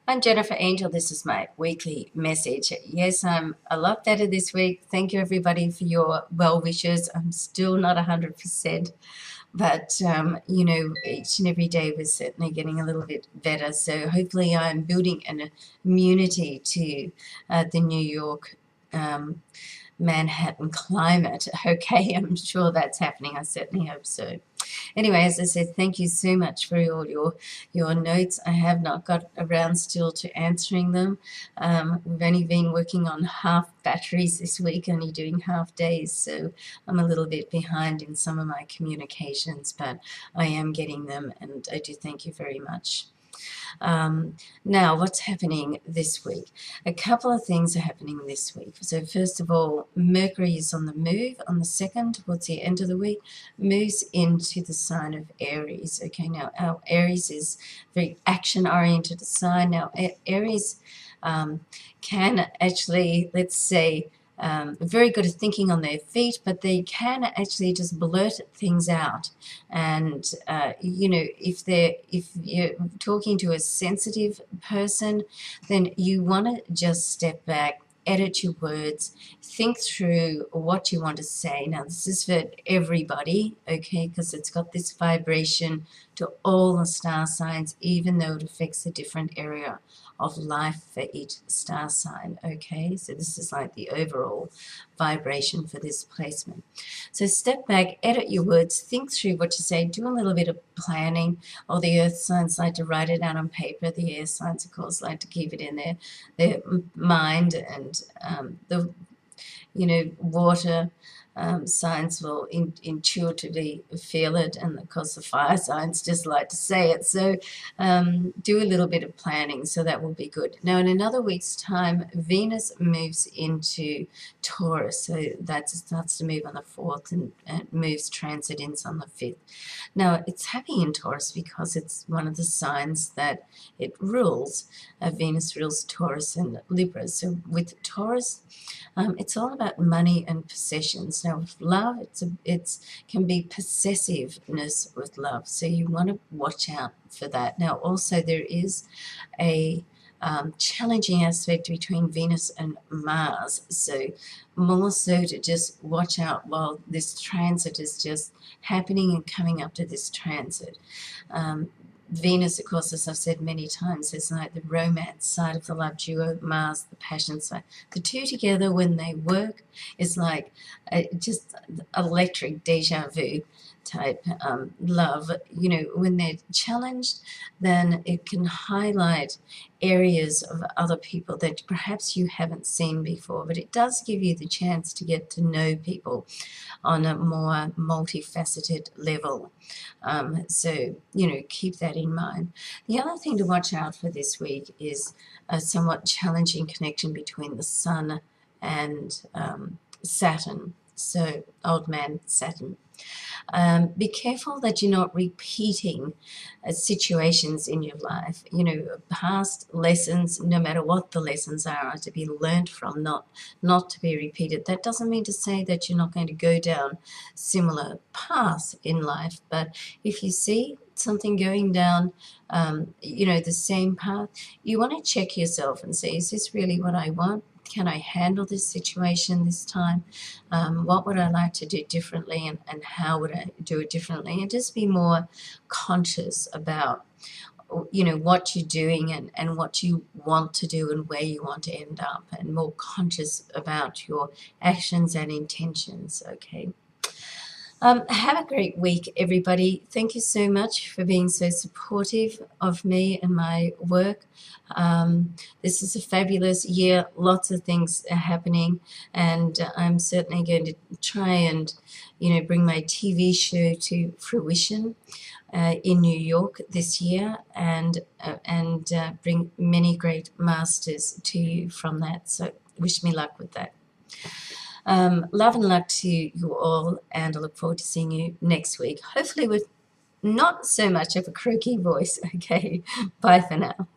I'm Jennifer Angel. This is my weekly message. Yes, I'm a lot better this week. Thank you, everybody, for your well wishes. I'm still not 100%, but each and every day we're certainly getting a little bit better. So hopefully, I'm building an immunity to the New York. Manhattan climate. Okay, I'm sure that's happening. I certainly hope so. Anyway, as I said, thank you so much for all your notes. I have not got around still to answering them. We've only been working on half batteries this week, only doing half days, so I'm a little bit behind in some of my communications, but I am getting them, and I do thank you very much. Now, what's happening this week? A couple of things are happening this week. So first of all, Mercury is on the move on the 2nd, towards the end of the week, moves into the sign of Aries. Okay, now our Aries is very action-oriented sign. Now, Aries can actually, let's say, very good at thinking on their feet, but they can actually just blurt things out. And if you're talking to a sensitive person, then you want to just step back, edit your words, think through what you want to say. Now, this is for everybody, okay, because it's got this vibration to all the star signs, even though it affects a different area of life for each star sign, okay? So this is like the overall vibration for this placement. So step back, edit your words, think through what you say, do a little bit of planning. All the earth signs like to write it out on paper. The air signs, of course, like to keep it in their mind, and the water signs will intuitively feel it, and of course the fire signs just like to say it. So do a little bit of planning, so that will be good. Now, in another week's time, Venus moves into Taurus, so that starts to move on the 4th, and moves transit ins on the 5th. Now, it's happy in Taurus because it's one of the signs that it rules. Venus rules Taurus and Libra. So with Taurus, it's all about money and possessions. Now, with love, it can be possessiveness with love, so you want to watch out for that. Now, also there is a challenging aspect between Venus and Mars, so more so to just watch out while this transit is just happening and coming up to this transit. Venus, of course, as I've said many times, is like the romance side of the love duo, Mars, the passion side. The two together, when they work, is like just electric deja vu type love. When they're challenged, then it can highlight areas of other people that perhaps you haven't seen before, but it does give you the chance to get to know people on a more multifaceted level. So keep that in mind. The other thing to watch out for this week is a somewhat challenging connection between the Sun and Saturn. So old man Saturn. Be careful that you're not repeating situations in your life. Past lessons, no matter what the lessons are to be learned from, not to be repeated. That doesn't mean to say that you're not going to go down similar paths in life, but if you see something going down, the same path, you want to check yourself and say, is this really what I want? Can I handle this situation this time? What would I like to do differently, and how would I do it differently? And just be more conscious about what you're doing, and what you want to do, and where you want to end up, and more conscious about your actions and intentions, okay? Have a great week, everybody. Thank you so much for being so supportive of me and my work. This is a fabulous year. Lots of things are happening, and I'm certainly going to try and, bring my TV show to fruition in New York this year, and bring many great masters to you from that. So wish me luck with that. Love and luck to you all, and I look forward to seeing you next week, hopefully with not so much of a croaky voice. Okay, bye for now.